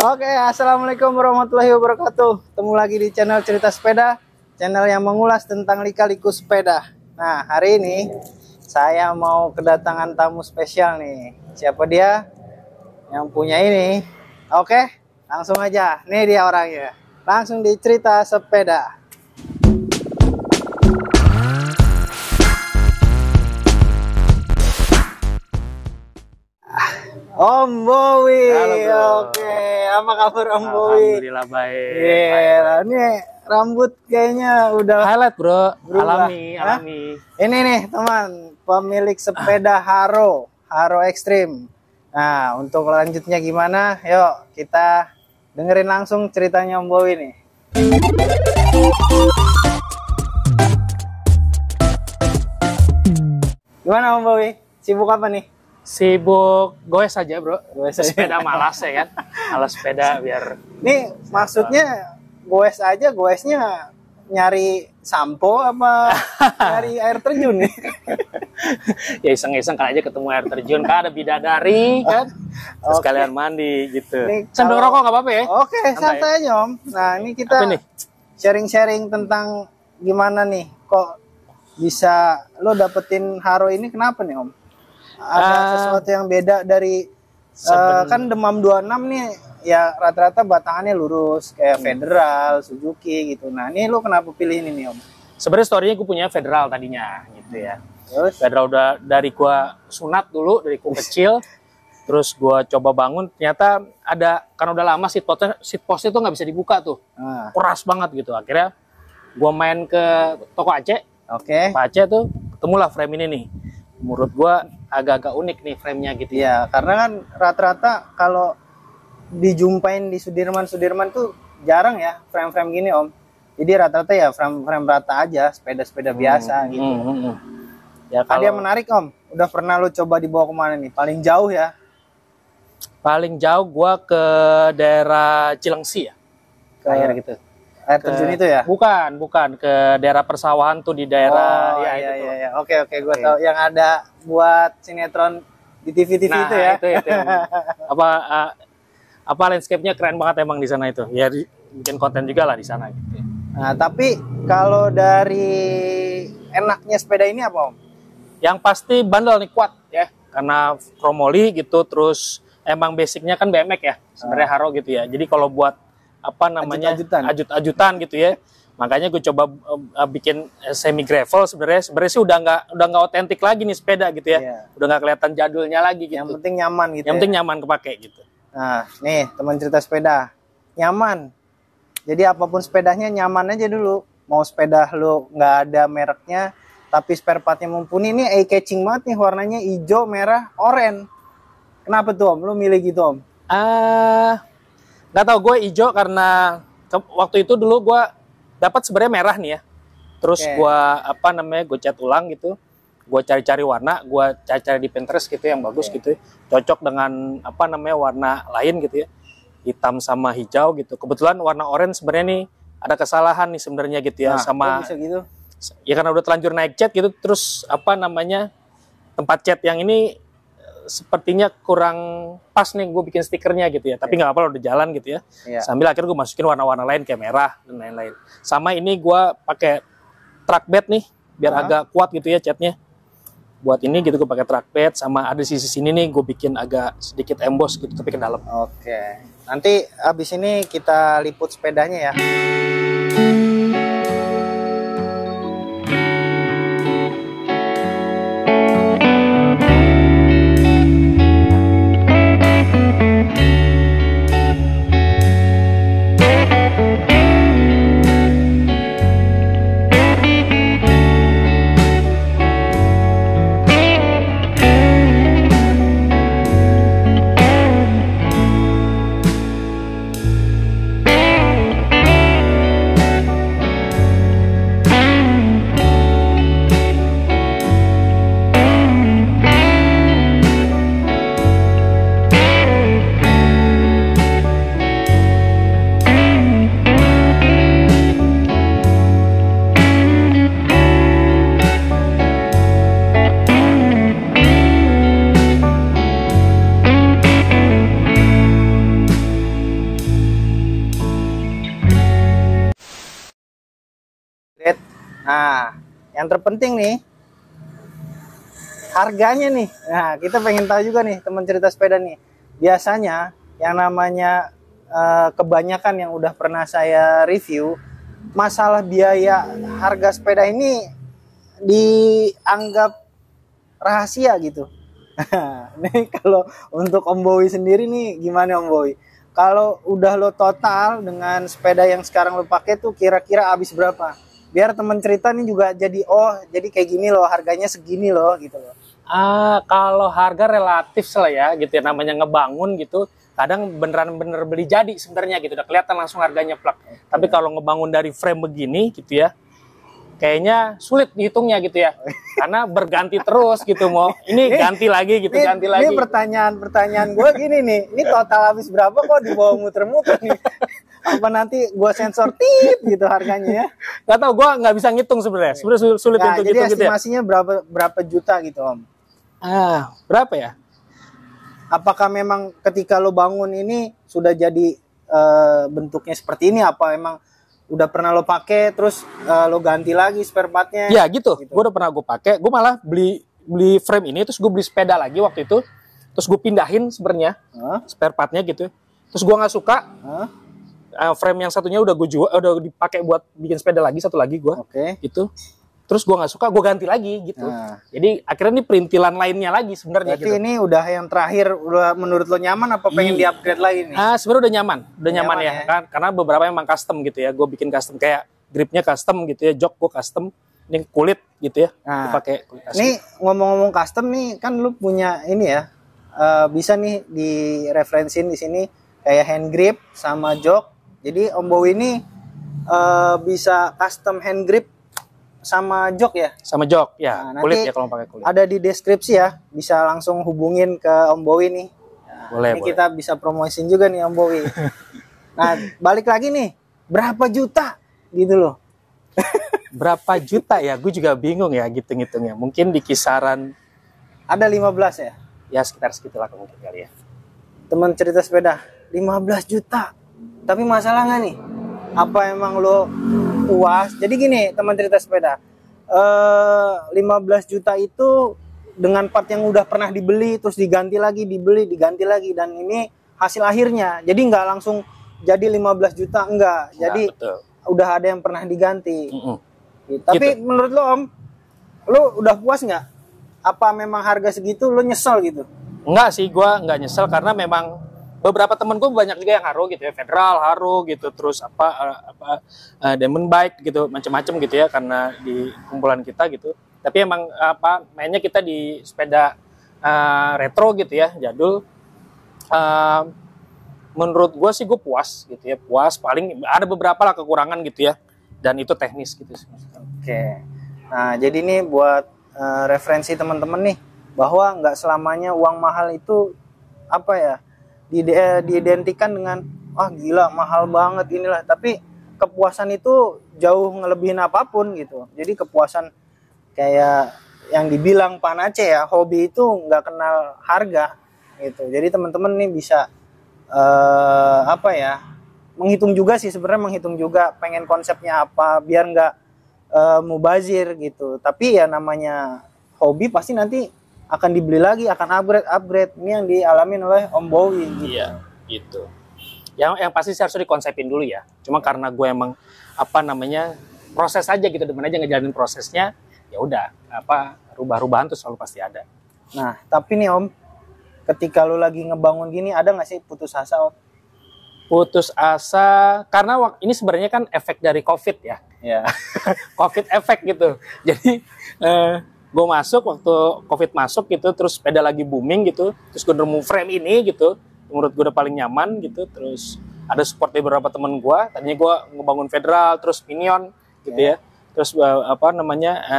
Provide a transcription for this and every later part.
Oke, assalamualaikum warahmatullahi wabarakatuh. Ketemu lagi di channel Cerita Sepeda, channel yang mengulas tentang lika-liku sepeda. Nah, hari ini saya mau kedatangan tamu spesial nih. Siapa dia? Yang punya ini. Oke, langsung aja. Nih dia orangnya. Langsung di Cerita Sepeda. Om Bowie. Halo, oke, apa kabar Om Bowie? Alhamdulillah baik. Iya, ini rambut kayaknya udah Highlight bro, berubah. alami. Ini nih teman, pemilik sepeda Haro Extreme. Nah, untuk lanjutnya gimana? Yuk kita dengerin langsung ceritanya Om Bowie nih. Gimana Om Bowie? Sibuk apa nih? Sibuk goes aja bro, Goes aja. sepeda malas ya kan, malas sepeda biar. Nih maksudnya goesnya nyari sampo apa nyari air terjun nih? Ya iseng-iseng kan aja ketemu air terjun, kan ada bidadari kan, terus Oke. kalian mandi gitu. Nih, Sambil kalau- rokok nggak apa-apa ya? Oke, santai aja Om. Nah ini kita Apa nih? sharing-sharing tentang gimana nih kok bisa lo dapetin Haro ini, kenapa nih Om? Ada sesuatu yang beda dari kan Demam 26 nih ya rata-rata batangannya lurus kayak Federal, Suzuki gitu. Nah ini lo kenapa pilih ini nih Om? Sebenarnya story-nya gue punya Federal tadinya gitu ya. Terus? Federal udah dari gua sunat dulu dari gua kecil, terus gua coba bangun, ternyata ada, kan udah lama seat postnya tuh nggak bisa dibuka tuh, Nah, keras banget gitu. Akhirnya gua main ke toko Aceh, oke. Pak Aceh tuh ketemulah frame ini nih. Menurut gua agak-agak unik nih frame-nya gitu ya. Iya, karena kan rata-rata kalau dijumpain di Sudirman tuh jarang ya frame-frame gini Om. Jadi rata-rata ya frame-frame rata aja, sepeda-sepeda biasa gitu. Ya Ada yang kalau menarik Om, udah pernah lo coba dibawa kemana nih? Paling jauh ya? paling jauh gua ke daerah Cilengsi ya. Ke Akhir gitu. air terjun itu ya? Bukan ke daerah persawahan tuh di daerah Oh ya iya itu tuh. iya. Oke, gue tahu yang ada buat sinetron di TV-TV Nah, itu ya. itu. Apa landscape-nya keren banget emang di sana itu. Ya bikin konten juga lah di sana gitu. Nah, tapi kalau dari enaknya sepeda ini apa Om? Yang pasti bandel nih, kuat ya. Karena kromoli gitu, terus emang basicnya kan BMX ya. Sebenarnya Haro gitu ya. Jadi kalau buat apa namanya ajut-ajutan gitu ya. Makanya gue coba bikin semi gravel, sebenarnya sih udah nggak otentik lagi nih sepeda gitu ya. Iya. Udah nggak kelihatan jadulnya lagi gitu. Yang penting nyaman gitu. Yang penting nyaman kepake gitu. Nah, nih teman cerita sepeda, nyaman. Jadi apapun sepedanya nyaman aja dulu. Mau sepeda lu nggak ada mereknya, tapi spare partnya mumpuni. Ini eye catching banget nih, warnanya hijau, merah, oranye. Kenapa tuh Om? Lu milih gitu Om? Nggak tahu, gue hijau karena waktu itu dulu gue dapat sebenarnya merah nih ya. Terus Oke. gue cat ulang gitu. Gue cari-cari warna, gue cari-cari di Pinterest gitu yang bagus gitu ya. Cocok dengan warna lain gitu ya. Hitam sama hijau gitu. Kebetulan warna oranye sebenarnya nih ada kesalahan nih sebenarnya gitu ya. Nah, Sama kok bisa gitu? ya karena udah terlanjur naik cat gitu, terus tempat cat yang ini sepertinya kurang pas nih gue bikin stikernya gitu ya. Tapi nggak apa-apa, udah jalan gitu ya. Iya. Sambil akhirnya gue masukin warna-warna lain kayak merah dan lain-lain. Sama ini gue pakai track bed nih biar agak kuat gitu ya catnya. Buat ini gitu gue pakai track bed, sama ada sisi sini nih gue bikin agak sedikit emboss gitu tapi ke dalam. Oke. Nanti abis ini kita liput sepedanya ya. Nah, yang terpenting nih, harganya nih. Nah, kita pengen tahu juga nih, teman cerita sepeda nih. Biasanya yang namanya kebanyakan yang udah pernah saya review, masalah biaya harga sepeda ini dianggap rahasia gitu. Nih kalau untuk Om Bowie sendiri nih gimana Om Bowie? Kalau udah lo total dengan sepeda yang sekarang lo pakai tuh kira-kira habis berapa? Biar teman cerita nih juga jadi jadi kayak gini loh, harganya segini loh gitu loh. Kalau harga relatif lah ya gitu ya, namanya ngebangun gitu. Kadang beneran-bener beli jadi sebenarnya gitu, udah kelihatan langsung harganya plak. Tapi kalau ngebangun dari frame begini gitu ya, kayaknya sulit dihitungnya gitu ya, karena berganti terus gitu, mau ini ganti lagi gitu, ganti lagi. Ini pertanyaan gue gini nih, ini total habis berapa kok dibawa muter-muter nih? Apa nanti gue sensor tip gitu harganya ya? Gak tau, gue nggak bisa ngitung sebenarnya sulit nah, untuk jadi hitung gitu ya. estimasinya berapa juta gitu Om? Berapa ya? Apakah memang ketika lo bangun ini sudah jadi bentuknya seperti ini? Apa emang udah pernah lo pakai terus lo ganti lagi spare partnya? Ya gitu. Gue udah pernah gue pakai. Gue malah beli frame ini terus gue beli sepeda lagi waktu itu. Terus gue pindahin sebenarnya spare partnya gitu. Terus gue nggak suka. Frame yang satunya udah gue jual, udah dipakai buat bikin sepeda lagi, satu lagi gue. Gitu. Terus gue nggak suka, gue ganti lagi gitu. Jadi akhirnya ini perintilan lainnya lagi sebenarnya. Berarti gitu. Ini udah yang terakhir, udah menurut lo nyaman apa pengen di-upgrade lagi nih? Sebenarnya udah nyaman ya. Kan? Karena beberapa emang custom gitu ya. Gue bikin custom kayak gripnya custom gitu ya, jok gue custom. Ini kulit gitu ya. Pakai kulit asli. Nih ngomong-ngomong custom nih, kan lu punya ini ya, bisa nih direferensin di sini kayak hand grip sama jok. Jadi Om Bowie ini bisa custom hand grip sama jok ya? Sama jok, ya. Nah, kulit ya kalau pakai kulit. Ada di deskripsi ya, bisa langsung hubungin ke Om Bowie nih. Nah, boleh. Kita bisa promosiin juga nih Om Bowie. Nah, balik lagi nih, berapa juta gitu loh? Berapa juta ya? Gue juga bingung ya ngitung-ngitungnya. Mungkin di kisaran ada 15 ya? Ya sekitar segitulah mungkin kali ya. Teman cerita sepeda, 15 juta. Tapi masalah nggak nih? Apa emang lo puas? Jadi gini teman cerita sepeda, 15 juta itu dengan part yang udah pernah dibeli terus diganti lagi, diganti lagi, dan ini hasil akhirnya. Jadi nggak langsung jadi 15 juta, enggak. Jadi betul. Udah ada yang pernah diganti. Tapi menurut lo Om, lo udah puas nggak? Apa memang harga segitu lo nyesel gitu? Enggak sih, gue nggak nyesel karena memang beberapa temen gue banyak juga yang Haro gitu ya, Federal, Haro gitu, terus Diamond Bike gitu, macam-macam gitu ya, karena di kumpulan kita gitu. Tapi emang mainnya kita di sepeda retro gitu ya, jadul. Menurut gue sih gue puas gitu ya, puas. Paling ada beberapa lah kekurangan gitu ya, dan itu teknis gitu. Oke. Nah jadi ini buat referensi teman-teman nih, bahwa nggak selamanya uang mahal itu apa ya, diidentikan dengan gila mahal banget inilah, tapi kepuasan itu jauh ngelebihin apapun gitu. Jadi kepuasan kayak yang dibilang Pak Nace ya, hobi itu nggak kenal harga gitu. Jadi teman-teman nih bisa menghitung juga sih, sebenarnya menghitung juga pengen konsepnya apa biar nggak mubazir gitu. Tapi ya namanya hobi pasti nanti akan dibeli lagi, akan upgrade. Ini yang dialamin oleh Om Bowie gitu. Iya, gitu. Yang pasti sih harus dikonsepin dulu ya. Cuma karena gue emang proses aja gitu, demen aja ngejalanin prosesnya. Ya udah, rubah-rubahan tuh selalu pasti ada. Nah, tapi nih Om, ketika lu lagi ngebangun gini, ada nggak sih putus asa Om? Putus asa karena ini sebenarnya kan efek dari COVID ya. Ya. COVID efek gitu. Jadi gue masuk waktu COVID masuk gitu, terus sepeda lagi booming gitu, terus gue nemu frame ini gitu, menurut gue udah paling nyaman gitu, terus ada support dari beberapa temen gue. Tadinya gue ngebangun Federal, terus Pinion gitu ya, terus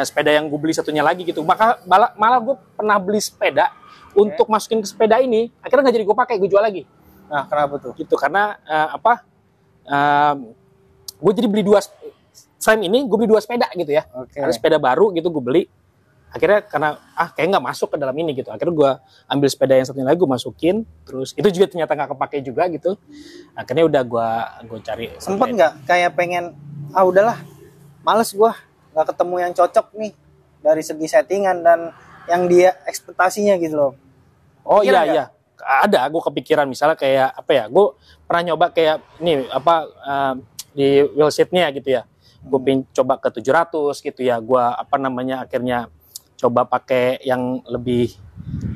sepeda yang gue beli satunya lagi gitu. Malah gue pernah beli sepeda untuk masukin ke sepeda ini, akhirnya nggak jadi gue pakai, gue jual lagi. Nah kenapa tuh? Gitu karena gue jadi beli dua frame ini, gue beli dua sepeda gitu ya. Ada sepeda baru gitu gue beli. Akhirnya karena kayak nggak masuk ke dalam ini gitu, akhirnya gue ambil sepeda yang satunya lagi gue masukin, terus itu juga ternyata nggak kepake juga gitu. Akhirnya udah gue cari. Sempet nggak kayak pengen udahlah males gue nggak ketemu yang cocok nih dari segi settingan dan yang dia ekspektasinya gitu loh. Oh iya iya, ada. Gue kepikiran misalnya kayak apa ya? Gue pernah nyoba kayak ini apa di wheel seatnya gitu ya. Gue pengen coba ke 700 gitu ya. Gue apa namanya akhirnya coba pakai yang lebih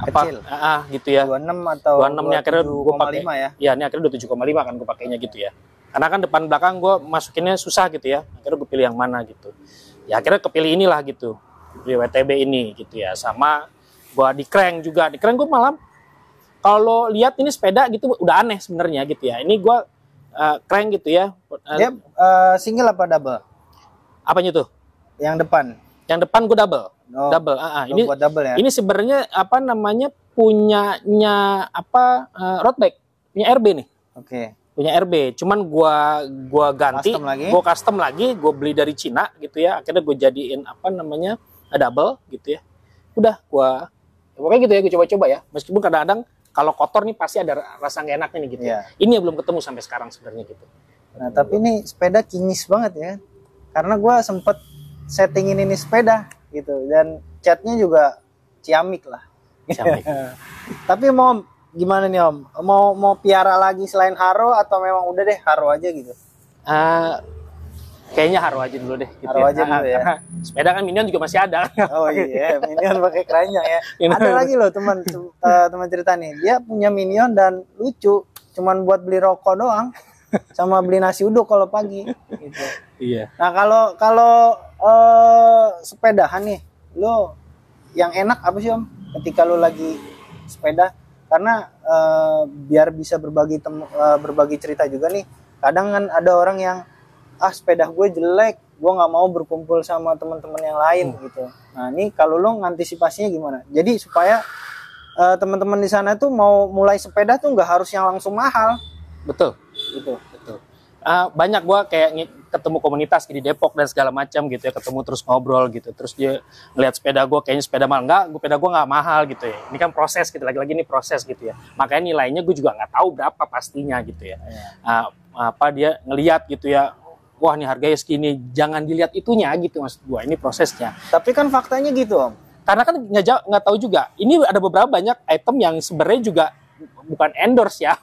Kecil. Gitu ya. 26 atau 26 nya akhirnya gue pakai. ya. Ya, ini akhirnya 27,5 kan gue pakainya gitu ya. Karena kan depan belakang gue masukinnya susah gitu ya. Akhirnya gue pilih yang mana gitu. Ya akhirnya kepilih inilah gitu. Di WTB ini gitu ya. Sama gua di crank juga. Di crank gua malam kalau lihat ini sepeda gitu udah aneh sebenarnya gitu ya. Ini gua crank gitu ya. Dia single apa double? Apanya tuh? Yang depan. Yang depan gua double. Oh, double. Ini buat double ya. Ini sebenarnya apa namanya punyanya apa road bike, punya RB nih. Oke. Punya RB. Cuman gua ganti, gua custom lagi, gua beli dari Cina gitu ya. Akhirnya gua jadiin apa namanya double gitu ya. Udah gua pokoknya gitu ya, gue coba-coba ya. Meskipun kadang-kadang kalau kotor nih pasti ada rasa nggak enaknya nih gitu. Yeah. Ini yang belum ketemu sampai sekarang sebenarnya gitu. Nah, tapi ini sepeda kinyis banget ya. Karena gue sempet settingin ini sepeda gitu. Dan catnya juga ciamik lah. Ciamik. Tapi mau gimana nih Om? Mau piara lagi selain Haro atau memang udah deh Haro aja gitu? Kayaknya Haro aja dulu deh. Gitu Haro aja dulu ya. Sepeda kan Minion juga masih ada. Oh iya, Minion pakai keranjang ya. Ada lagi loh teman cerita nih. Dia punya Minion dan lucu. Cuman buat beli rokok doang. Sama beli nasi uduk kalau pagi. Gitu. Iya. Nah kalau sepedahan nih, lo yang enak apa sih Om? Ketika lo lagi sepeda, karena biar bisa berbagi cerita juga nih. Kadang kan ada orang yang sepeda gue jelek, gue nggak mau berkumpul sama teman-teman yang lain gitu. Nah ini kalau lo ngantisipasinya gimana? Jadi supaya teman-teman di sana tuh mau mulai sepeda tuh nggak harus yang langsung mahal. Betul, gitu, betul. Banyak gue kayak ketemu komunitas di Depok dan segala macam gitu ya, ketemu terus ngobrol gitu, terus dia ngeliat sepeda gue kayaknya sepeda mahal, sepeda gue nggak mahal gitu ya. Ini kan proses gitu, lagi-lagi ini proses gitu ya. Makanya nilainya gue juga nggak tahu berapa pastinya gitu ya. Apa dia ngeliat gitu ya. Wah ini harganya segini, jangan dilihat itunya gitu maksud gua, ini prosesnya. Tapi kan faktanya gitu Om. Karena kan nggak tahu juga. Ini ada beberapa banyak item yang sebenarnya juga bukan endorse ya,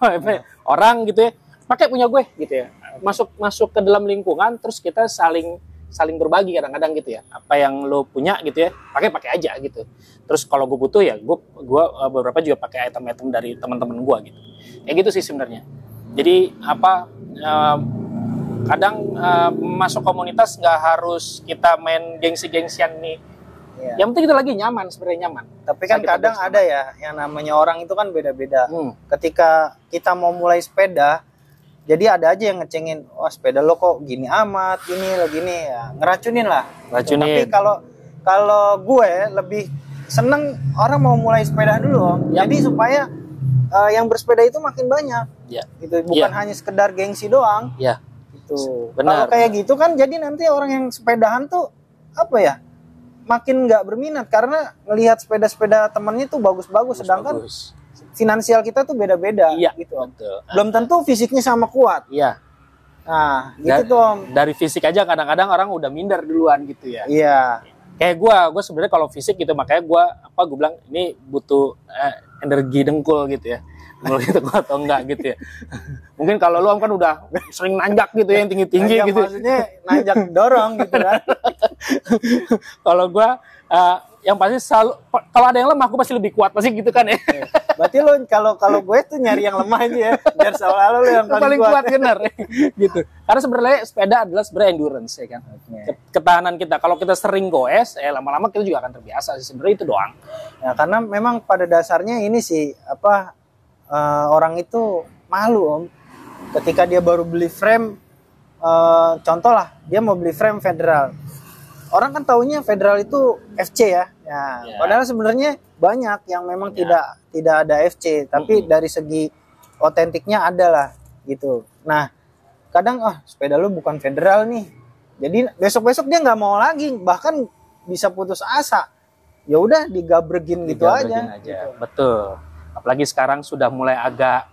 orang gitu ya, pakai punya gue gitu ya, masuk ke dalam lingkungan, terus kita saling berbagi kadang-kadang gitu ya, apa yang lo punya gitu ya, pakai aja gitu. Terus kalau gue butuh ya, gue beberapa juga pakai item-item dari teman-teman gue gitu. Kayak gitu sih sebenarnya. Jadi apa? Kadang masuk komunitas nggak harus kita main gengsi-gengsian nih. Iya. Yang penting kita lagi nyaman, sebenarnya nyaman. Tapi kan kadang ada ya yang namanya orang itu kan beda-beda. Ketika kita mau mulai sepeda, jadi ada aja yang ngecengin, wah sepeda lo kok gini amat, gini lo gini ya, ngeracunin lah. Racunin. Tapi kalau gue lebih seneng orang mau mulai sepeda dulu Om. Yep. Jadi supaya yang bersepeda itu makin banyak. Ya. Gitu, bukan hanya sekedar gengsi doang. Ya. Gitu. Kalau kayak gitu kan jadi nanti orang yang sepedahan tuh apa ya? Makin nggak berminat karena ngelihat sepeda-sepeda temennya tuh bagus-bagus, sedangkan finansial kita tuh beda-beda. Iya, gitu. Betul. Belum tentu fisiknya sama kuat. Iya. Nah, gitu tuh Om. Dari fisik aja kadang-kadang orang udah minder duluan gitu ya. Iya. Kayak gue sebenarnya kalau fisik gitu, makanya gue bilang ini butuh energi dengkul gitu ya. Dengkul gitu atau enggak gitu ya. Mungkin kalau lu kan udah sering nanjak gitu ya, yang tinggi-tinggi gitu. Maksudnya nanjak dorong gitu kan. Kalau gue yang pasti selalu, kalau ada yang lemah aku pasti lebih kuat pasti gitu kan ya. Berarti lo kalau gue tuh nyari yang lemah aja ya, biar selalu lo yang paling kuat bener gitu. Karena sebenarnya sepeda adalah sebenarnya endurance ya kan. Ketahanan kita. Kalau kita sering goes, lama-lama kita juga akan terbiasa sih, sebenarnya itu doang. Ya karena memang pada dasarnya ini sih orang itu malu Om. Ketika dia baru beli frame, contoh lah dia mau beli frame Federal. Orang kan taunya Federal itu FC ya. Padahal sebenarnya banyak yang memang tidak ada FC, tapi dari segi otentiknya ada lah gitu. Nah, kadang sepeda lu bukan Federal nih. Jadi besok-besok dia nggak mau lagi, bahkan bisa putus asa. Ya udah digabregin gitu aja. Gitu. Betul. Apalagi sekarang sudah mulai agak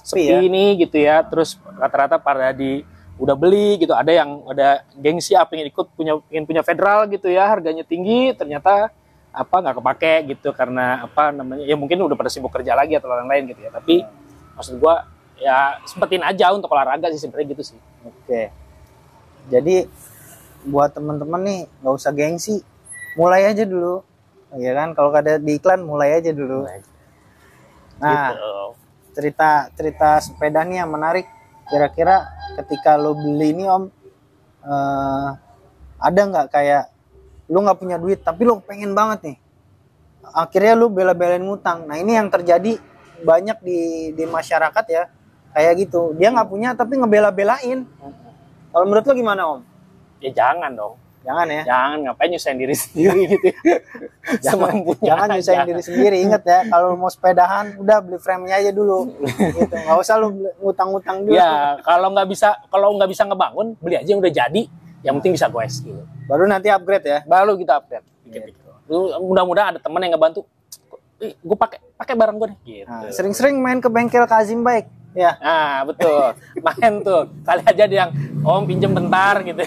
sepi nih gitu ya. Terus rata-rata pada di udah beli gitu, ada yang ada gengsi pengen ikut pengen punya federal gitu ya, harganya tinggi, ternyata nggak kepake gitu karena ya mungkin udah pada sibuk kerja lagi atau lain-lain gitu ya. Tapi maksud gua ya sempetin aja untuk olahraga sih sebenarnya gitu sih. Oke. Jadi buat teman-teman nih nggak usah gengsi, mulai aja dulu, ya kan? Kalau ada di iklan mulai aja dulu. Nah, gitu. cerita sepeda nih yang menarik. Kira-kira ketika lo beli ini Om, ada nggak kayak lo nggak punya duit tapi lo pengen banget nih, akhirnya lo bela-belain ngutang. Nah ini yang terjadi banyak di masyarakat ya, kayak gitu. Dia nggak punya tapi ngebela-belain. Kalau menurut lo gimana Om? Ya jangan dong. Jangan ya. Jangan, ngapain nyusahin diri sendiri gitu. Jangan nyusahin diri sendiri. Ingat ya, kalau mau sepedahan udah beli frame-nya aja dulu. Gitu. Nggak usah lu ngutang-ngutang dulu. Ya, kalau nggak bisa ngebangun, beli aja yang udah jadi. Yang penting bisa goes gitu. Baru nanti upgrade ya. Baru kita upgrade. Mudah-mudahan ada teman yang ngebantu. Gue pakai barang gue nih. Gitu. Nah, sering-sering main ke bengkel Kazim Bike. Ya. Nah, betul. Main tuh. Kali aja dia yang Om pinjem bentar gitu.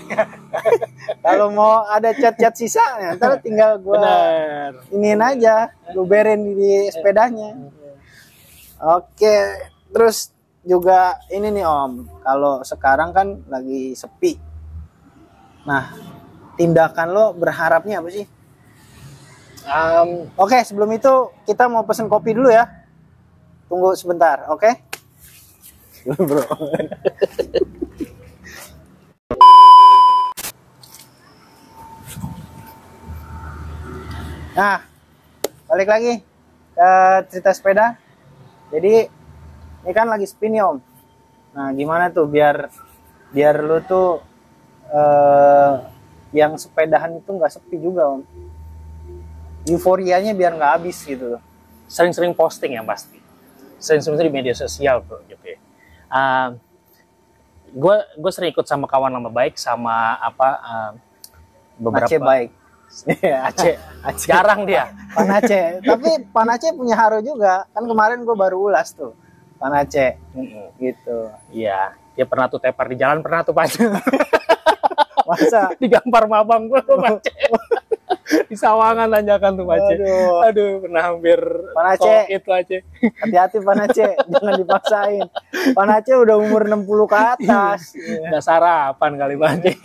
Kalau mau ada cat-cat sisa, ntar tinggal gue iniin aja, luberin di sepedanya. Oke, terus juga ini nih Om, kalau sekarang kan lagi sepi. Nah, tindakan lo berharapnya apa sih? Oke, sebelum itu kita mau pesen kopi dulu ya. Tunggu sebentar, oke? Bro. Nah, balik lagi ke cerita sepeda. Jadi ini kan lagi sepi nih Om. Nah, gimana tuh biar lu tuh yang sepedahan itu nggak sepi juga Om. Euforianya biar nggak habis gitu. Sering-sering posting yang pasti. Sering-sering di media sosial bro gitu ya. Gue sering ikut sama kawan lama baik sama beberapa Aceh baik. Aceh jarang dia. Pan Aceh. Tapi Pan Aceh punya haro juga. Kan kemarin gue baru ulas tuh Pan Aceh. Gitu. Iya, dia pernah tuh tepar di jalan, pernah tuh Pak. Masa digampar mabang gue tuh Pak. Di Sawangan tanjakan tuh Pak. Aduh, pernah hampir Pan Aceh. Itu Aceh. Hati-hati Pan Aceh, jangan dipaksain. Pan Aceh udah umur 60 ke atas. Udah sarapan kali Pak Aceh.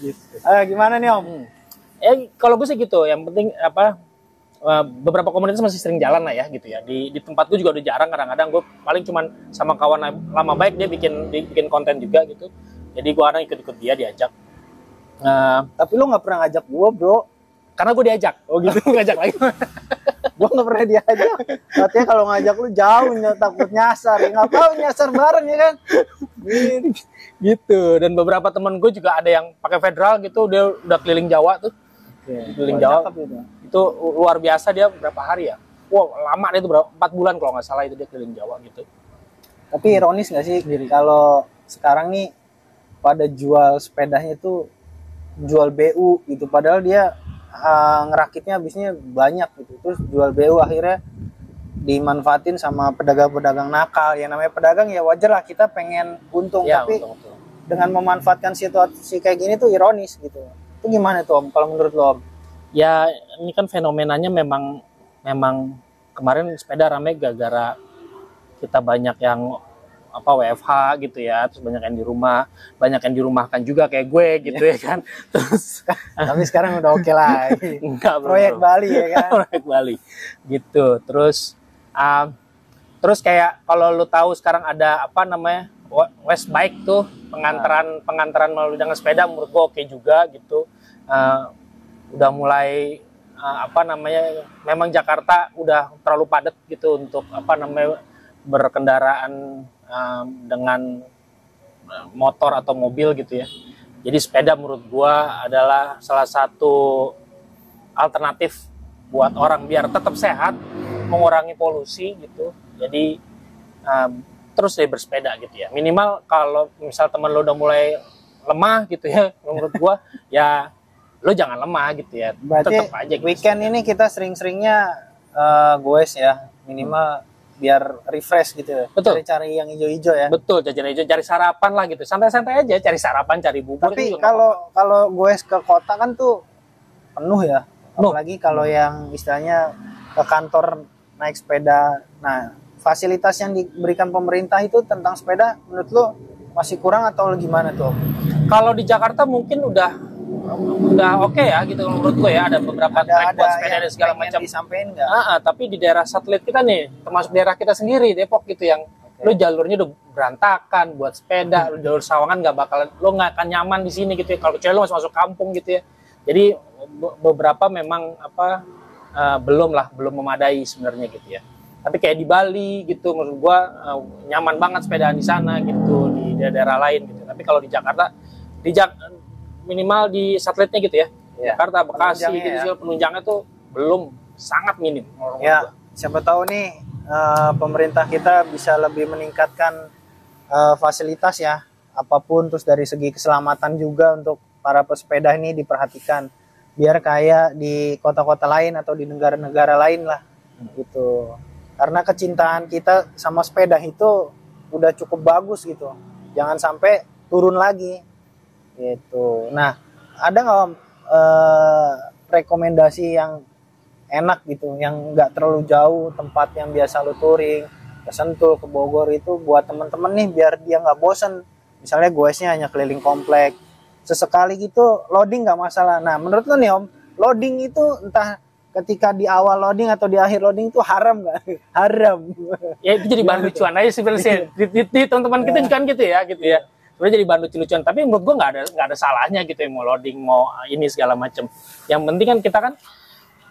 Gitu. Gimana nih Om? Kalau gue sih gitu, yang penting beberapa komunitas masih sering jalan lah ya gitu ya. Di tempat gue juga udah jarang, kadang-kadang gue paling cuman sama kawan lama baik, dia bikin konten juga gitu. Jadi gue kadang ikut-ikut dia, diajak. Tapi lu nggak pernah ngajak gue bro? Karena gue diajak. Oh gitu, ngajak lagi. Gue nggak pernah diajak. Katanya kalau ngajak lu jauh, takut nyasar. Ya nggak tahu nyasar bareng ya kan? Gitu. Dan beberapa temen gue juga ada yang pakai federal gitu, dia udah keliling Jawa tuh. Keliling Jawa itu luar biasa. Dia berapa hari ya? Wow, lama dia itu 4 bulan kalau nggak salah itu dia keliling Jawa gitu. Tapi ironis nggak sih kalau sekarang nih pada jual sepedanya itu jual BU gitu, padahal dia ngerakitnya habisnya banyak gitu, terus jual BU akhirnya dimanfaatin sama pedagang-pedagang nakal. Yang namanya pedagang ya wajar lah, kita pengen untung ya, tapi betul. Dengan memanfaatkan situasi kayak gini tuh ironis gitu. Itu gimana tuh Om kalau menurut lo Om? Ya ini kan fenomenanya memang kemarin sepeda rame gara-gara kita banyak yang WFH gitu ya, terus banyak yang di rumah, banyak yang dirumahkan juga kayak gue gitu ya kan. Terus tapi sekarang udah oke lagi. Enggak, proyek Bali ya kan. Proyek Bali gitu. Terus kayak kalau lu tahu sekarang ada West Bike tuh, pengantaran melalui dengan sepeda, menurut gue oke juga gitu. Udah mulai memang Jakarta udah terlalu padat gitu untuk berkendaraan dengan motor atau mobil gitu ya. Jadi sepeda menurut gua adalah salah satu alternatif buat orang biar tetap sehat, mengurangi polusi gitu. Jadi terus deh bersepeda gitu ya. Minimal kalau misal teman lo udah mulai lemah gitu ya, menurut gua ya lo jangan lemah gitu ya. Berarti tetap aja gitu. Weekend ini kita sering-seringnya goes ya, minimal biar refresh gitu ya. Betul. Cari-cari yang hijau-hijau ya. Betul, jajan hijau, cari sarapan lah gitu. Santai-santai aja, cari sarapan, cari bubur. Tapi kalau gue ke kota kan tuh penuh ya. Apalagi kalau yang istilahnya ke kantor naik sepeda. Nah, fasilitas yang diberikan pemerintah itu tentang sepeda menurut lo masih kurang atau gimana tuh? Kalau di Jakarta mungkin udah oke ya gitu menurut gue ya, ada beberapa track buat sepeda dan segala macam. Disampaikan nggak? Tapi di daerah satelit kita nih, termasuk daerah kita sendiri Depok gitu yang lu jalurnya udah berantakan buat sepeda, lu jalur Sawangan lu nggak akan nyaman di sini gitu ya. Kalau kecuali lu masih masuk kampung gitu ya. Jadi beberapa memang belum memadai sebenarnya gitu ya. Tapi kayak di Bali gitu menurut gua nyaman banget sepedaan di sana gitu, di daerah lain gitu. Tapi kalau di Jakarta minimal di satelitnya gitu ya. Jakarta, Bekasi gitu, penunjangnya tuh belum, sangat minim. Ya, siapa tahu nih pemerintah kita bisa lebih meningkatkan fasilitas ya, apapun, terus dari segi keselamatan juga untuk para pesepeda ini diperhatikan. Biar kayak di kota-kota lain atau di negara-negara lain lah gitu. Karena kecintaan kita sama sepeda itu udah cukup bagus gitu. Jangan sampai turun lagi. Gitu. Nah, ada nggak Om rekomendasi yang enak gitu, yang nggak terlalu jauh tempat yang biasa lu touring, ke Sentul, ke Bogor itu buat temen-temen nih biar dia nggak bosen. Misalnya goesnya hanya keliling komplek, sesekali gitu loading nggak masalah. Nah, menurut lu nih Om, loading itu entah ketika di awal loading atau di akhir loading itu haram nggak? Haram. Ya itu jadi bahan lucuan aja sebenarnya. Di teman-teman kita kan gitu ya. Sebenarnya jadi bahan lucu-lucuan, tapi menurut gua nggak ada salahnya gitu ya, mau loading, mau ini segala macem. Yang penting kan kita kan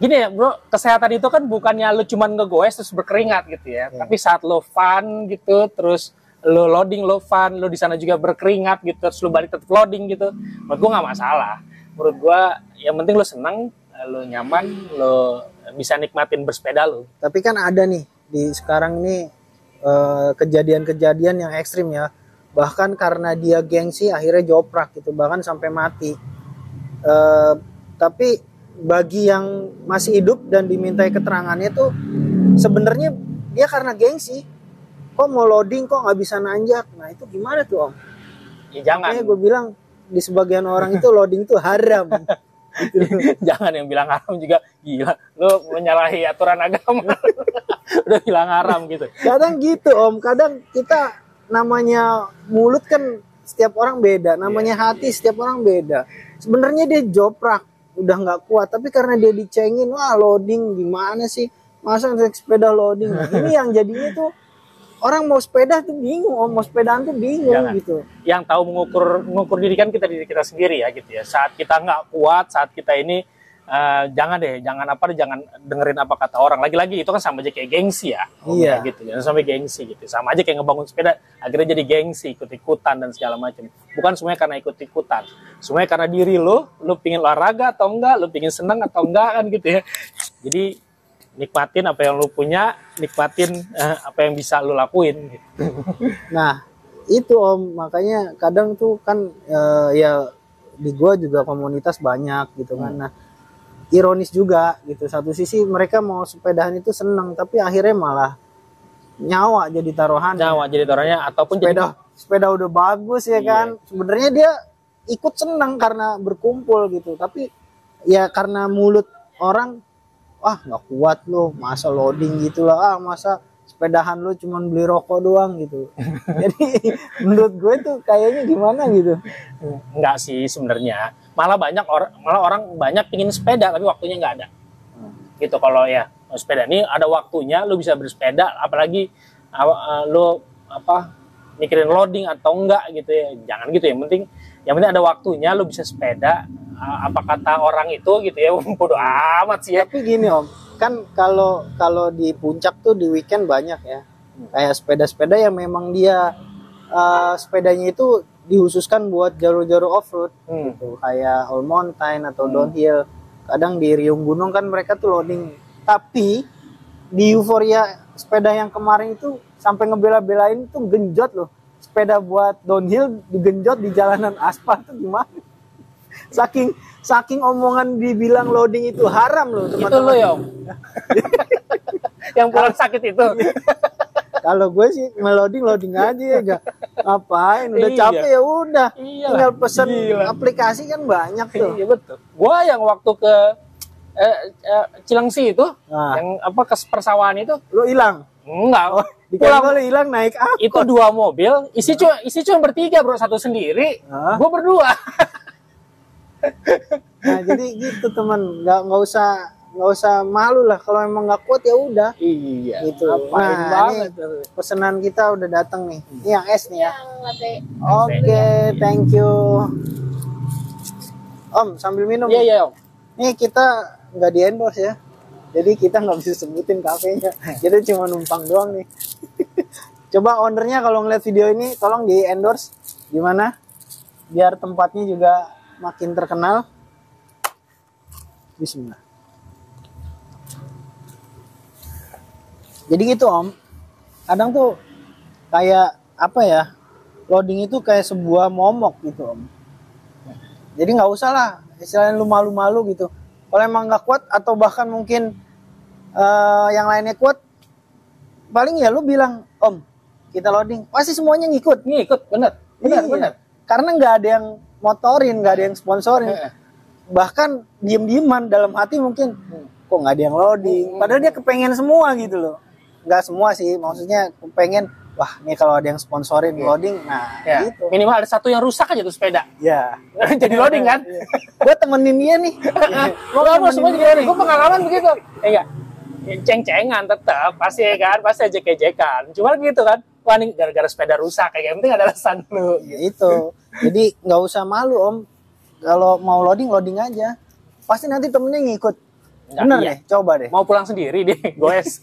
gini ya bro, kesehatan itu kan bukannya lu cuman ngegoes terus berkeringat gitu ya. Tapi saat lo fun gitu, terus lo loading, lo fun, lo di sana juga berkeringat gitu, terus lo balik tetap loading gitu, menurut gua nggak masalah. Menurut gua yang penting lo senang, lo nyaman, lo bisa nikmatin bersepeda lo. Tapi kan ada nih di sekarang nih kejadian-kejadian yang ekstrim ya. Bahkan karena dia gengsi akhirnya joprak gitu, bahkan sampai mati. Tapi bagi yang masih hidup dan dimintai keterangannya tuh sebenarnya dia karena gengsi, kok mau loading kok nggak bisa nanjak. Nah itu gimana tuh Om? Ya jangan. Makanya gue bilang di sebagian orang itu loading itu haram. Gitu. Jangan yang bilang haram juga gila, lu menyalahi aturan agama. Udah bilang haram gitu. Kadang gitu Om, kadang kita namanya mulut kan setiap orang beda, namanya hati setiap orang beda. Sebenarnya dia joprak udah nggak kuat, tapi karena dia dicengin, wah loading gimana sih, masa naik sepeda loading. Nah, ini yang jadinya tuh orang mau sepeda tuh bingung, mau sepedaan tuh bingung. Jangan. Gitu. Yang tahu mengukur diri kan diri kita sendiri ya gitu ya. Saat kita nggak kuat, saat kita ini jangan dengerin apa kata orang. Lagi-lagi itu kan sama aja kayak gengsi ya. Iya. Gitu. Jangan sampai gengsi gitu. Sama aja kayak ngebangun sepeda, akhirnya jadi gengsi, ikut-ikutan dan segala macam. Bukan semuanya karena ikut-ikutan. Semuanya karena diri lu pingin olahraga atau enggak, lu pingin senang atau enggak kan gitu ya. Jadi nikmatin apa yang lu punya, nikmatin apa yang bisa lu lakuin gitu. Nah, itu Om, makanya kadang tuh kan ya di gua juga komunitas banyak gitu kan. Nah, ironis juga gitu, satu sisi mereka mau sepedahan itu seneng, tapi akhirnya malah nyawa jadi taruhannya ataupun sepeda udah bagus ya kan. Sebenarnya dia ikut seneng karena berkumpul gitu, tapi ya karena mulut orang, wah nggak kuat lo, masa loading gitulah, masa sepedahan lo cuman beli rokok doang gitu. Jadi menurut gue tuh kayaknya gimana gitu. Enggak sih sebenarnya, malah orang banyak pingin sepeda tapi waktunya nggak ada. Gitu. Kalau ya sepeda ini ada waktunya, lo bisa bersepeda, apalagi lo mikirin loading atau enggak gitu ya, jangan gitu. Yang penting ada waktunya, lo bisa sepeda. Apa kata orang itu gitu ya, bodo amat sih ya. Tapi gini Om, kan kalau di puncak tuh di weekend banyak ya, kayak sepeda-sepeda yang memang dia sepedanya itu dihususkan buat jalur-jalur off-road gitu, kayak all mountain atau downhill. Kadang di riung gunung kan mereka tuh loading. Tapi di euforia sepeda yang kemarin itu sampai ngebela-belain tuh genjot loh, sepeda buat downhill digenjot di jalanan aspal tuh gimana? Saking omongan dibilang loading itu haram loh teman-teman. Itu lo ya Om. Yang pulang sakit itu. Kalau gue sih loading aja ya, gak ngapain, udah capek ya udah. Tinggal pesen aplikasi kan banyak tuh. Iya betul. Gue yang waktu ke Cilengsi itu, yang apa ke persawahan itu, lu hilang? Enggak. Oh, pulang lu hilang naik apa? Itu 2 mobil, isi cuma bertiga bro, 1 sendiri, gue berdua. Nah jadi gitu teman, nggak usah malu lah, kalau emang nggak kuat ya udah. Iya. Gitu. Nah ini pesanan kita udah datang nih. Ini yang es nih ya. Oke, thank you. Om sambil minum. Iya Om. Nih kita nggak di endorse ya, jadi kita nggak bisa sebutin kafenya. Kita cuma numpang doang nih. Coba ownernya kalau ngeliat video ini tolong di endorse gimana, biar tempatnya juga makin terkenal. Bismillah. Jadi gitu Om, kadang tuh kayak apa ya, loading itu kayak sebuah momok gitu Om. Jadi nggak usah lah istilahnya lu malu-malu gitu. Kalau emang nggak kuat atau bahkan mungkin yang lainnya kuat, paling ya lu bilang, Om kita loading, pasti semuanya ngikut. Bener. Karena nggak ada yang motorin, nggak ada yang sponsorin. Bahkan diem-dieman dalam hati mungkin, kok nggak ada yang loading. Padahal dia kepengen semua gitu loh. Nggak semua sih, maksudnya kepengen, wah ini kalau ada yang sponsorin loading, nah gitu. Minimal ada satu yang rusak aja tuh sepeda. Ya. Jadi loading kan? Gue temenin dia nih. Gue pengalaman begitu. Enggak. Ceng-cengan tetap pasti kan, pasti ejek-ejekan. Cuma gitu kan. Wah ini gara-gara sepeda rusak, kayak penting ada alasan lu. Ya itu. Jadi nggak usah malu Om. Kalau mau loading aja. Pasti nanti temennya ngikut. Bener deh, coba deh. Mau pulang sendiri deh, goes.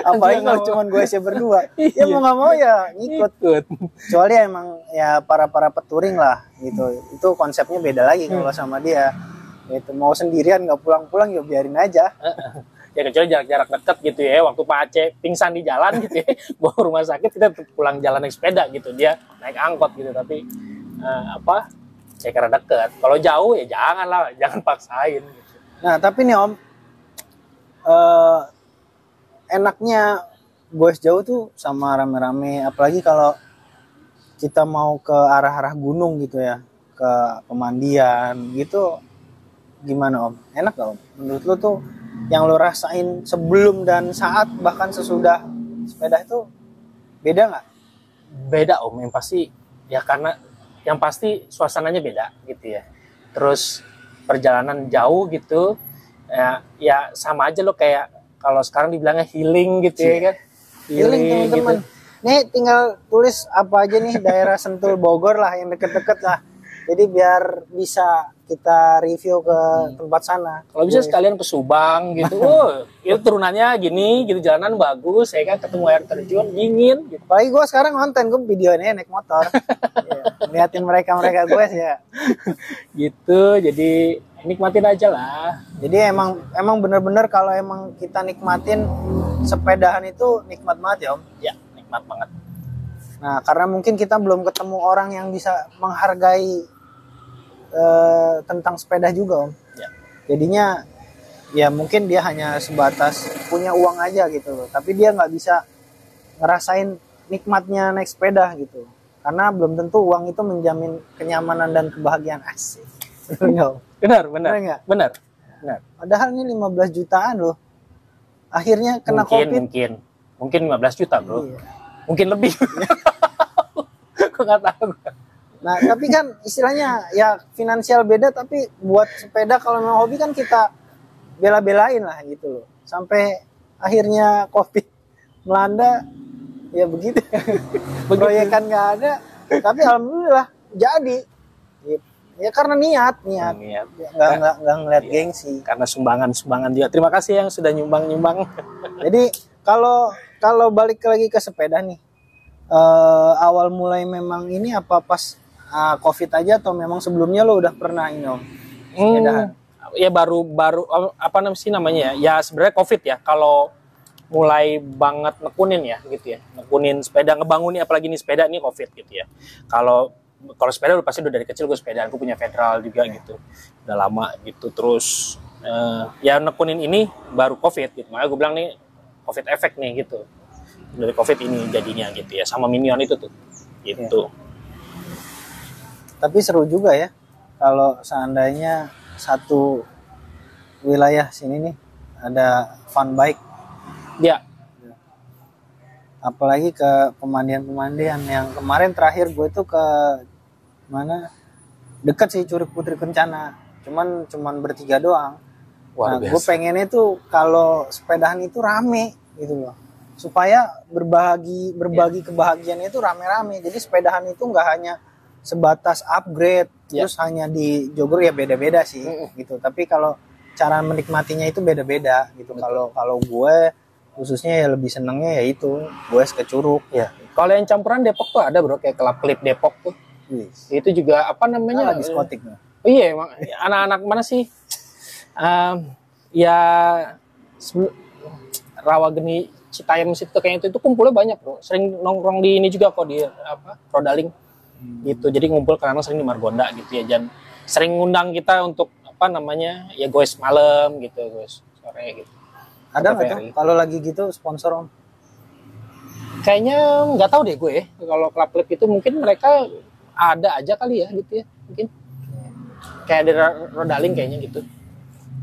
Apalagi kalau cuma goesnya berdua. Ya mau nggak mau ya ngikut. Soalnya emang ya para peturing lah gitu. Itu konsepnya beda lagi kalau sama dia. Itu mau sendirian nggak pulang-pulang ya biarin aja. Ya kecuali jarak-jarak dekat gitu ya. Waktu Pak Aceh pingsan di jalan gitu ya, bawa rumah sakit, kita pulang jalan naik sepeda gitu. Dia naik angkot gitu, tapi saya kira deket. Kalau jauh ya jangan paksain. Gitu. Nah tapi nih Om, enaknya goes jauh tuh sama rame-rame, apalagi kalau kita mau ke arah-arah gunung gitu ya, ke pemandian gitu, gimana Om? Enak gak Om? Menurut lo tuh yang lo rasain sebelum dan saat bahkan sesudah sepeda itu beda nggak? Beda Om, yang pasti ya, karena yang pasti suasananya beda gitu ya. Terus perjalanan jauh gitu ya sama aja lo, kayak kalau sekarang dibilangnya healing gitu ya kan. Healing teman-teman. Gitu. Nih tinggal tulis apa aja nih daerah Sentul Bogor lah, yang deket-deket lah. Jadi biar bisa kita review ke tempat sana. Kalau bisa sekalian ke Subang gitu. Itu turunannya gini gitu, jalanan bagus, ya kan, ketemu air terjun dingin gitu. Apalagi gue sekarang konten, gue videonya naik motor. Liatin mereka gue sih ya. Gitu, jadi nikmatin aja lah. Jadi emang bener-bener kalau emang kita nikmatin sepedahan itu nikmat banget ya Om. Ya, nikmat banget. Nah, karena mungkin kita belum ketemu orang yang bisa menghargai tentang sepeda juga Om. Ya. Jadinya ya mungkin dia hanya sebatas punya uang aja gitu loh. Tapi dia nggak bisa ngerasain nikmatnya naik sepeda gitu. Karena belum tentu uang itu menjamin kenyamanan dan kebahagiaan. Asik. Benar. Padahal ini 15 jutaan loh. Akhirnya kena COVID. Mungkin 15 juta bro. Iya. Mungkin lebih. Aku nggak tahu. Nah tapi kan istilahnya ya finansial beda, tapi buat sepeda kalau memang hobi kan kita bela-belain lah gitu loh. Sampai akhirnya COVID melanda ya begitu. Proyekan nggak ada, tapi alhamdulillah jadi. Ya karena niat. Nggak ngeliat gengsi. Karena sumbangan juga. Terima kasih yang sudah nyumbang. Jadi kalau balik lagi ke sepeda nih, awal mulai memang ini apa pas COVID aja atau memang sebelumnya lo udah pernah ini Om? Sepedahan? Ya baru apa namanya ya? Ya sebenarnya COVID ya. Kalau mulai banget nekunin ya gitu ya. Nekunin sepeda, ngebangunin, apalagi nih sepeda ini COVID gitu ya. Kalau sepeda pasti udah dari kecil gue sepedaan, gue punya Federal juga gitu. Udah lama gitu. Terus ya nekunin ini baru COVID gitu. Makanya gue bilang nih COVID efek nih gitu. dari COVID ini jadinya gitu ya, sama Minion itu tuh gitu. Tapi seru juga ya kalau seandainya satu wilayah sini nih ada fun bike Ya, apalagi ke pemandian yang kemarin terakhir gue tuh ke mana, dekat sih Curug Putri Kencana, cuman bertiga doang. luar Nah, gue biasa. pengennya tuh kalau sepedahan itu rame gitu loh, supaya berbagi kebahagiaannya itu rame-rame. Jadi sepedahan itu nggak hanya sebatas upgrade, terus hanya di jogger ya beda-beda sih gitu. Tapi kalau cara menikmatinya itu beda-beda gitu. Kalau gue khususnya ya lebih senengnya ya itu gue ke Curug. Ya. Kalau yang campuran Depok tuh ada bro, kayak Club Clip Depok tuh. Itu juga apa namanya? Diskotik nih. Oh iya, emang anak-anak mana sih? Ya Rawageni Citayam situ kayaknya itu kumpulnya banyak bro. Sering nongkrong di ini juga kok, di apa Rodaling gitu. Jadi ngumpul karena sering di Margonda gitu ya. Dan sering ngundang kita untuk apa namanya ya goes malam gitu, goes sore gitu. Ada nggak tuh kalau lagi gitu sponsor Om? Kayaknya nggak tahu deh gue ya. Kalau Club Clip itu mungkin mereka ada aja kali ya gitu ya, mungkin kayak di Rodaling kayaknya gitu.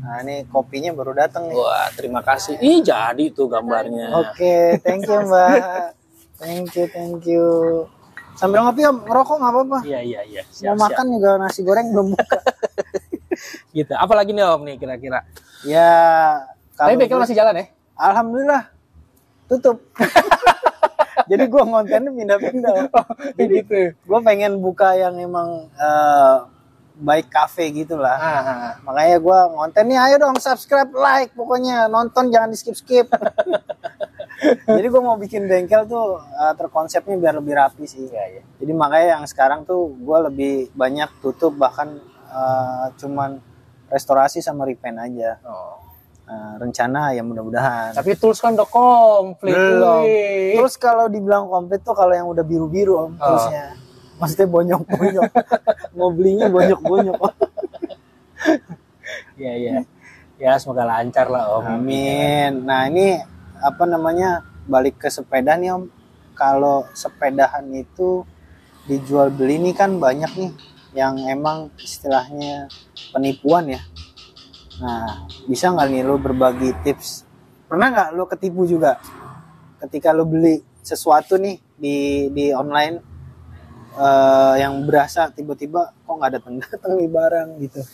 Nah ini kopinya baru datang nih. Wah terima kasih. Ih jadi tuh gambarnya. Oke, thank you Mbak. Thank you. Sambil ngopi Om, ngerokok nggak apa-apa. Iya. Mau makan juga nasi goreng belum buka. Gitu. Apalagi nih Om nih kira-kira? Ya. Tapi bengkel masih jalan ya? Alhamdulillah. Tutup. Jadi gue ngontennya pindah-pindah. Jadi gitu. Gue pengen buka yang emang baik cafe gitulah. Makanya gue ngonten nih, ayo dong subscribe, like, pokoknya nonton jangan di skip. Jadi gue mau bikin bengkel tuh terkonsepnya biar lebih rapi sih. Ya. Jadi makanya yang sekarang tuh gue lebih banyak tutup, bahkan cuman restorasi sama repaint aja. Rencana ya mudah-mudahan. Tapi tools kan udah komplit. Belum. Terus kalau dibilang komplit tuh kalau yang udah biru-biru Om, toolsnya. Maksudnya bonyok-bonyok. Mau belinya bonyok-bonyok. Iya. Ya semoga lancar lah Om. Amin. Nah ini apa namanya, balik ke sepeda nih Om. Kalau sepedahan itu dijual beli nih kan banyak nih yang emang istilahnya penipuan ya. Nah, bisa nggak nih lo berbagi tips? Pernah nggak lo ketipu juga ketika lo beli sesuatu nih di online yang berasa tiba-tiba kok nggak datang nih barang gitu?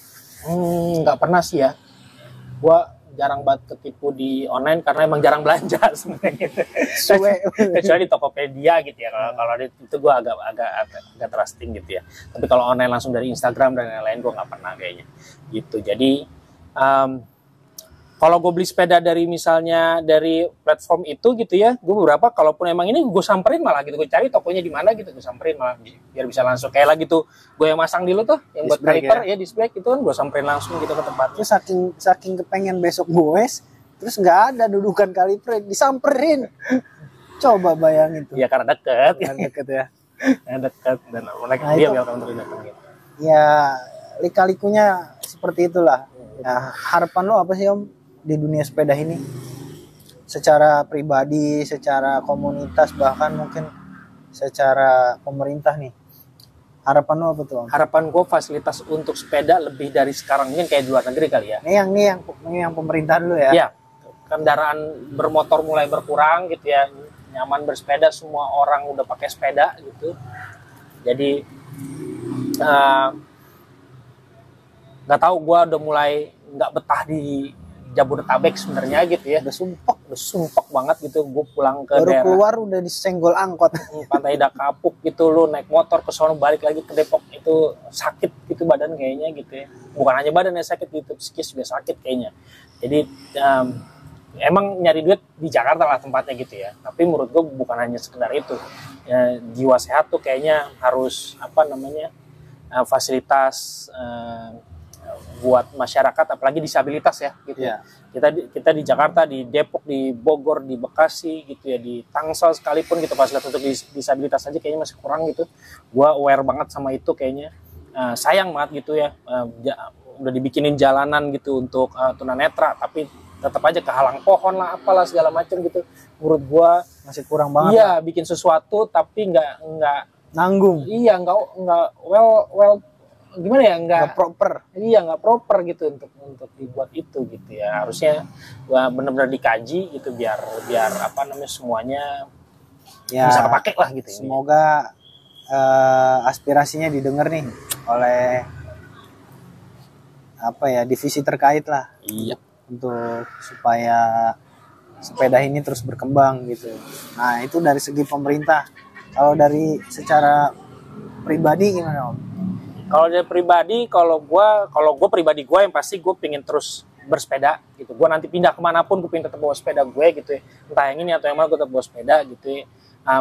Nggak pernah sih ya. Gua jarang banget ketipu di online karena emang jarang belanja sebenarnya. Kecuali di Tokopedia gitu ya. Kalau itu gua agak trusting gitu ya. Tapi kalau online langsung dari Instagram dan lain-lain gua nggak pernah kayaknya. Gitu. Jadi kalau gue beli sepeda dari misalnya dari platform itu gitu ya, gue beberapa kalaupun emang ini gue samperin malah gitu, gue cari tokonya di mana gitu, gue samperin malah biar bisa langsung kayak lagi tuh gue yang masang dulu tuh yang buat kaliper ya display itu kan gue samperin langsung gitu ke tempatnya. Terus saking kepengen besok goes, terus nggak ada dudukan kaliper, disamperin. Coba bayangin tuh. Ya karena deket. Karena deket ya. Karena deket dan mereka dia welcome untuk datang gitu. Ya lika-likunya seperti itulah. Nah, harapan lo apa sih Om di dunia sepeda ini? Secara pribadi, secara komunitas, bahkan mungkin secara pemerintah nih. Harapan lo apa tuh Om? Harapan gue fasilitas untuk sepeda lebih dari sekarang, mungkin kayak di luar negeri kali ya. Ini yang pemerintah dulu ya. Iya. Kendaraan bermotor mulai berkurang gitu ya. Nyaman bersepeda, semua orang udah pakai sepeda gitu. Jadi nggak tahu, gue udah mulai nggak betah di Jabodetabek sebenarnya gitu ya. Udah sumpek banget gitu. Gue pulang ke baru daerah keluar udah disenggol angkot. Pantai Dakapuk gitu, lu naik motor ke sono balik lagi ke Depok itu sakit gitu badan kayaknya gitu ya. Bukan hanya badan yang sakit gitu, psikis juga sakit kayaknya. Jadi emang nyari duit di Jakarta lah tempatnya gitu ya. Tapi menurut gue bukan hanya sekedar itu. Ya, jiwa sehat tuh kayaknya harus apa namanya fasilitas buat masyarakat, apalagi disabilitas ya gitu. Yeah. Kita di Jakarta, di Depok, di Bogor, di Bekasi gitu ya, di Tangsel sekalipun gitu fasilitas untuk disabilitas aja kayaknya masih kurang gitu. Gua aware banget sama itu kayaknya. Sayang banget gitu ya. Udah dibikinin jalanan gitu untuk tunanetra, tapi tetap aja kehalang pohon lah, apalah segala macam gitu. Menurut gua masih kurang banget. Iya, bikin sesuatu tapi nggak nanggung. Iya, nggak well gimana ya, nggak proper. Iya, nggak proper gitu untuk dibuat itu gitu ya. Harusnya benar-benar dikaji gitu biar apa namanya semuanya ya, bisa kepake lah gitu. Semoga aspirasinya didengar nih oleh apa ya, divisi terkait lah. Iya. Untuk supaya sepeda ini terus berkembang gitu. Nah, itu dari segi pemerintah. Kalau dari secara pribadi gimana, Om? Kalau dari pribadi, kalau gue pribadi gue yang pasti gue pengen terus bersepeda gitu. Gue nanti pindah kemanapun gue pengen tetap bawa sepeda gue gitu ya. Entah yang ini atau yang mana gue tetap bawa sepeda gitu ya.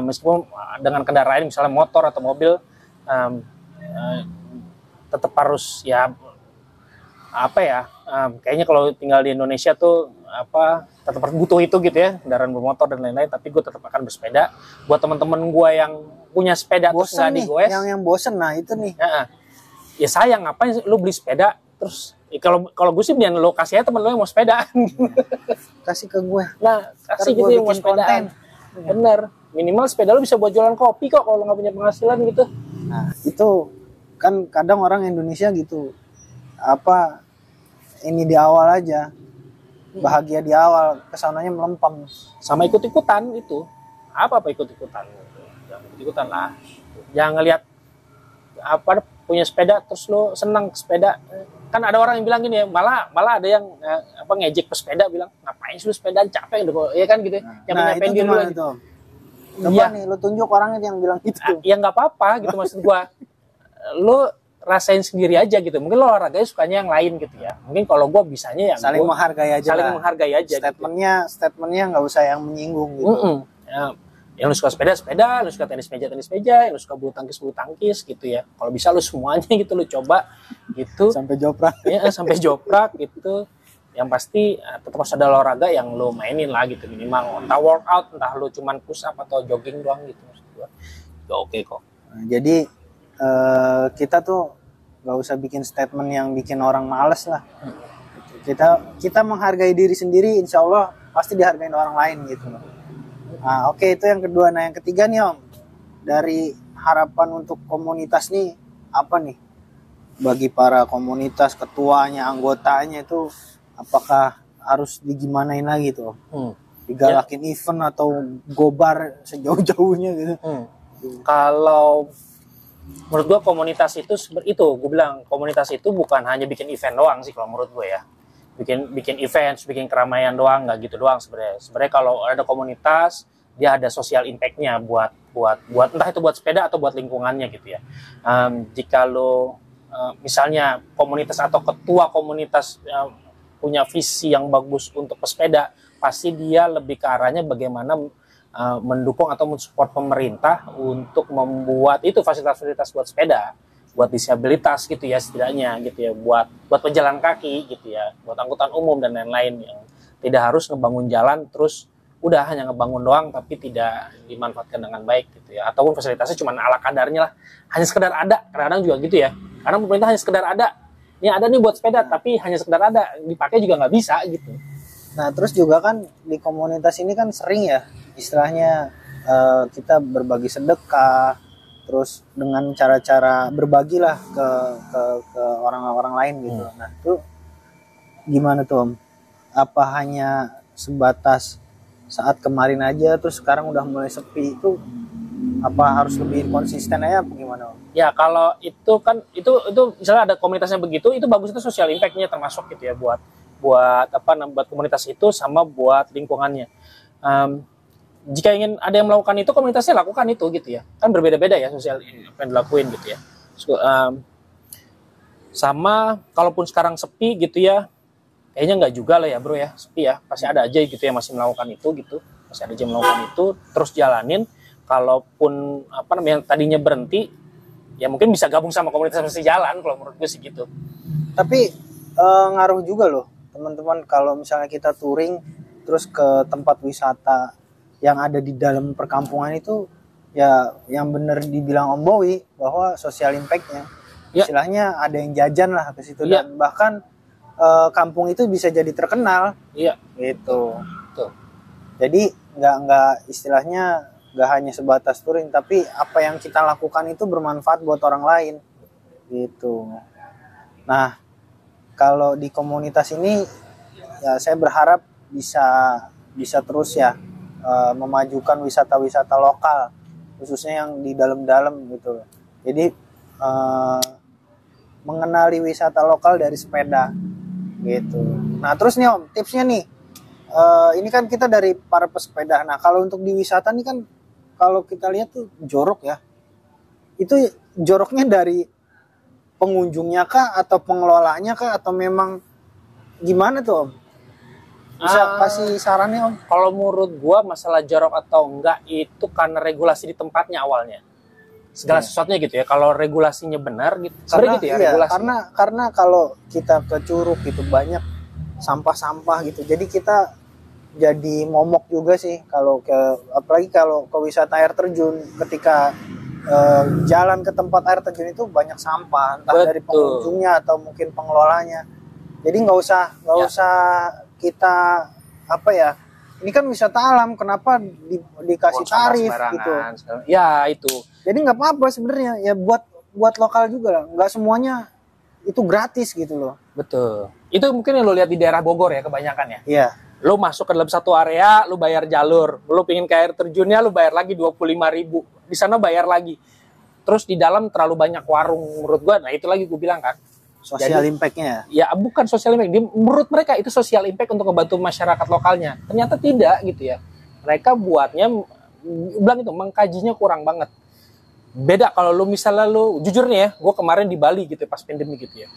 Meskipun dengan kendaraan misalnya motor atau mobil, tetap harus ya apa ya, kayaknya kalau tinggal di Indonesia tuh apa tetap butuh itu gitu ya, kendaraan bermotor dan lain-lain. Tapi gue tetap akan bersepeda. Buat teman-teman gue yang punya sepeda terus nggak digoes, yang bosen, nah itu nih. Ya sayang, ngapain lu beli sepeda terus kalau gue sih biar lo kasih aja temen lo yang mau sepeda. Kasih ke gue. Nah, kasih gitu yang mau sepedaan. Bener, minimal sepeda lo bisa buat jualan kopi kok kalau nggak punya penghasilan gitu. Nah, itu kan kadang orang Indonesia gitu. Apa ini di awal aja. Bahagia di awal, kesananya melempem. Sama ikut-ikutan itu. Apa ikut-ikutan? Jangan ikut-ikutan lah. Jangan ngelihat apa punya sepeda terus lo senang sepeda. Kan ada orang yang bilang gini ya, malah ada yang ngejek pesepeda, bilang ngapain sih lu sepedaan, capek gitu ya kan gitu. Yang menyampaikan diri lu gitu. Coba nih lu tunjuk orangnya yang bilang gitu. Ya nggak apa-apa gitu maksud gua. Lu rasain sendiri aja gitu. Mungkin lo olahraganya sukanya yang lain gitu ya. Mungkin kalau gua bisanya ya saling menghargai aja. Saling menghargai aja. Statementnya nggak usah yang menyinggung gitu. Yang lu suka sepeda, lu suka tenis meja, yang lu suka bulu tangkis gitu ya. Kalau bisa lu semuanya gitu lu coba gitu. Sampai joprak. Ya, sampai joprak gitu. Yang pasti tetap harus ada olahraga yang lu mainin lah gitu minimal. Entah workout, entah lu cuman push up atau jogging doang gitu maksud gua. Ya oke kok. Nah, jadi kita tuh nggak usah bikin statement yang bikin orang males lah. Kita menghargai diri sendiri, insya Allah pasti dihargain orang lain gitu loh. Nah, oke, itu yang kedua. Nah, yang ketiga nih Om, dari harapan untuk komunitas nih apa nih bagi para komunitas, ketuanya, anggotanya itu, apakah harus digimanain lagi tuh? Digalakin event atau gobar sejauh-jauhnya gitu? Kalau menurut gua komunitas itu gue bilang komunitas itu bukan hanya bikin event doang sih kalau menurut gue ya. Bikin event, bikin keramaian doang, nggak gitu doang sebenarnya. Sebenarnya kalau ada komunitas, dia ada social impact-nya buat entah itu buat sepeda atau buat lingkungannya gitu ya. Jika lo misalnya komunitas atau ketua komunitas punya visi yang bagus untuk pesepeda, pasti dia lebih ke arahnya bagaimana mendukung atau mensupport pemerintah untuk membuat itu fasilitas-fasilitas buat sepeda, buat disabilitas gitu ya setidaknya gitu ya, buat pejalan kaki gitu ya, buat angkutan umum dan lain-lain, yang tidak harus ngebangun jalan terus udah hanya ngebangun doang tapi tidak dimanfaatkan dengan baik gitu ya, ataupun fasilitasnya cuma ala kadarnya lah, hanya sekedar ada. Kadang-kadang juga gitu ya, karena pemerintah hanya sekedar ada, ini ada nih buat sepeda tapi hanya sekedar ada, dipakai juga nggak bisa gitu. Nah terus juga kan di komunitas ini kan sering ya istilahnya kita berbagi sedekah, terus dengan cara-cara berbagilah ke orang-orang lain gitu. Nah itu gimana tuh Om? Apa hanya sebatas saat kemarin aja terus sekarang udah mulai sepi, itu apa harus lebih konsisten aja apa gimana Om? Ya kalau itu kan itu misalnya ada komunitasnya begitu, itu bagus, itu social impact-nya termasuk gitu ya, buat komunitas itu sama buat lingkungannya. Jika ingin ada yang melakukan itu, komunitasnya lakukan itu gitu ya, kan berbeda-beda ya sosial apa yang dilakuin gitu ya. Sama kalaupun sekarang sepi gitu ya, kayaknya nggak juga lah ya bro ya, sepi ya, pasti ada aja gitu yang masih melakukan itu gitu, masih ada aja yang melakukan itu, terus jalanin. Kalaupun yang tadinya berhenti ya mungkin bisa gabung sama komunitas masih jalan, kalau menurut gue sih gitu. Tapi ngaruh juga loh teman-teman kalau misalnya kita touring terus ke tempat wisata yang ada di dalam perkampungan itu, ya yang benar dibilang Om Bowie bahwa social impact-nya istilahnya ada yang jajan lah ke situ, dan bahkan kampung itu bisa jadi terkenal. Iya. Gitu. Tuh. Jadi nggak istilahnya nggak hanya sebatas touring, tapi apa yang kita lakukan itu bermanfaat buat orang lain. Gitu. Nah, kalau di komunitas ini ya saya berharap bisa terus ya memajukan wisata-wisata lokal, khususnya yang di dalam-dalam gitu. Jadi mengenali wisata lokal dari sepeda gitu. Nah, terus nih Om, tipsnya nih. Ini kan kita dari para pesepeda. Nah, kalau untuk di wisata nih kan kalau kita lihat tuh jorok ya. Itu joroknya dari pengunjungnya kah atau pengelolanya kah atau memang gimana tuh Om? Bisa kasih sarannya Om? Kalau menurut gua masalah jorok atau enggak itu karena regulasi di tempatnya awalnya. Segala sesuatunya gitu ya. Kalau regulasinya benar gitu. Karena gitu ya, iya, karena kalau kita ke Curug gitu banyak sampah-sampah gitu. Jadi kita jadi momok juga sih kalau apalagi kalau ke wisata air terjun, ketika jalan ke tempat air terjun itu banyak sampah, entah dari pengunjungnya atau mungkin pengelolanya. Jadi nggak usah kita apa ya, ini kan wisata alam, kenapa dikasih tarif gitu? Ya itu. Jadi nggak apa-apa sebenarnya ya, buat lokal juga lah, nggak semuanya itu gratis gitu loh. Betul. Itu mungkin yang lo lihat di daerah Bogor ya kebanyakan ya. Iya. Lo masuk ke dalam satu area, lo bayar jalur. Lo pingin ke air terjunnya, lo bayar lagi 25.000. Di sana bayar lagi. Terus di dalam terlalu banyak warung menurut gua. Nah itu lagi gue bilang kan. Sosial impact-nya. Ya bukan sosial impact. Menurut mereka itu sosial impact untuk membantu masyarakat lokalnya. Ternyata tidak gitu ya. Mereka buatnya, bilang itu mengkajinya kurang banget. Beda kalau lo misalnya lo, jujur nih ya, gue kemarin di Bali gitu ya, pas pandemi gitu ya.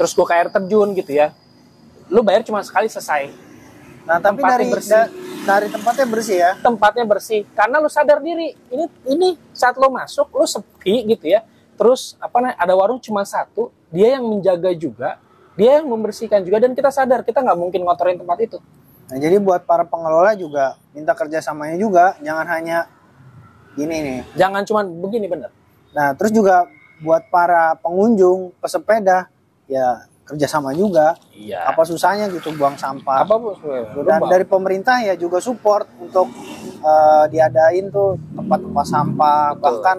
Terus gue ke air terjun gitu ya. Lo bayar cuma sekali selesai. Nah, tapi dari tempatnya bersih ya. Tempatnya bersih karena lu sadar diri. Ini saat lo masuk lo sepi gitu ya. Terus ada warung cuma satu, dia yang menjaga juga, dia yang membersihkan juga, dan kita sadar kita nggak mungkin ngotorin tempat itu. Nah, jadi buat para pengelola juga minta kerjasamanya juga, jangan hanya gini nih. Jangan cuma begini, bener. Nah, terus juga buat para pengunjung pesepeda ya kerjasama juga. Iya. Apa susahnya gitu buang sampah. Dan Bang. dari pemerintah ya juga support untuk diadain tuh tempat-tempat sampah. Betul. Bahkan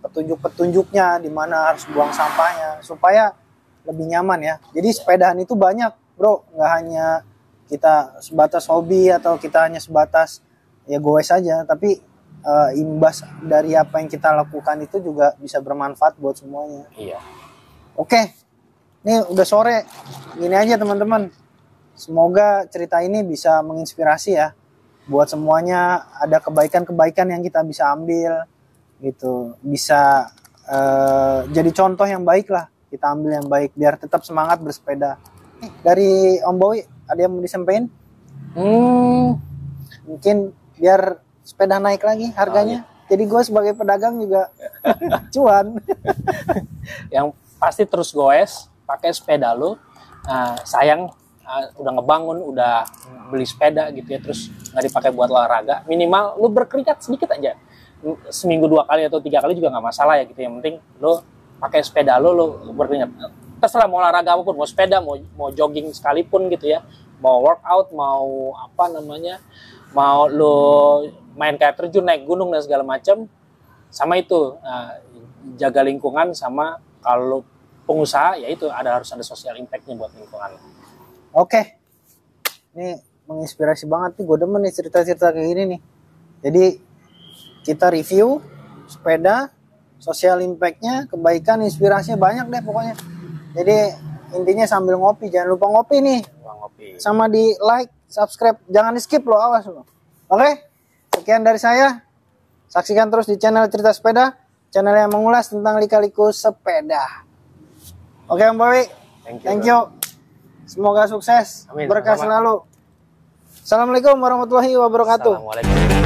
petunjuk-petunjuknya di mana harus buang sampahnya supaya lebih nyaman ya. Jadi sepedahan itu banyak, bro. Nggak hanya kita sebatas hobi atau kita hanya sebatas ya goes saja, tapi imbas dari apa yang kita lakukan itu juga bisa bermanfaat buat semuanya. Iya. Oke. Ini udah sore, gini aja teman-teman. Semoga cerita ini bisa menginspirasi ya. Buat semuanya ada kebaikan-kebaikan yang kita bisa ambil gitu. Bisa jadi contoh yang baik lah. Kita ambil yang baik biar tetap semangat bersepeda. Dari Om Bowie, ada yang mau disampaikan? Mungkin biar sepeda naik lagi harganya. Jadi gue sebagai pedagang juga cuan. Yang pasti terus goes. Pakai sepeda lo, sayang udah ngebangun, udah beli sepeda gitu ya, terus nggak dipakai buat olahraga, minimal lo berkeringat sedikit aja, seminggu 2 kali atau 3 kali juga nggak masalah ya gitu. Yang penting lo pakai sepeda lo berkeringat, terserah mau olahraga apapun, mau sepeda, mau jogging sekalipun gitu ya, mau workout, mau mau lo main kayak terjun, naik gunung dan segala macam, sama itu jaga lingkungan, sama kalau pengusaha ya itu harus ada sosial impact-nya buat lingkungan. Oke. Ini menginspirasi banget nih, gue demen nih cerita-cerita kayak gini nih. Jadi kita review sepeda, sosial impact-nya, kebaikan, inspirasinya banyak deh pokoknya. Jadi intinya sambil ngopi, jangan lupa ngopi nih. Sama di like, subscribe, jangan di skip loh, awas loh. Oke. Sekian dari saya. Saksikan terus di channel Cerita Sepeda, channel yang mengulas tentang lika-liku sepeda. Oke Om Bowie, thank you. Semoga sukses, berkah selalu. Assalamualaikum warahmatullahi wabarakatuh. Assalamualaikum.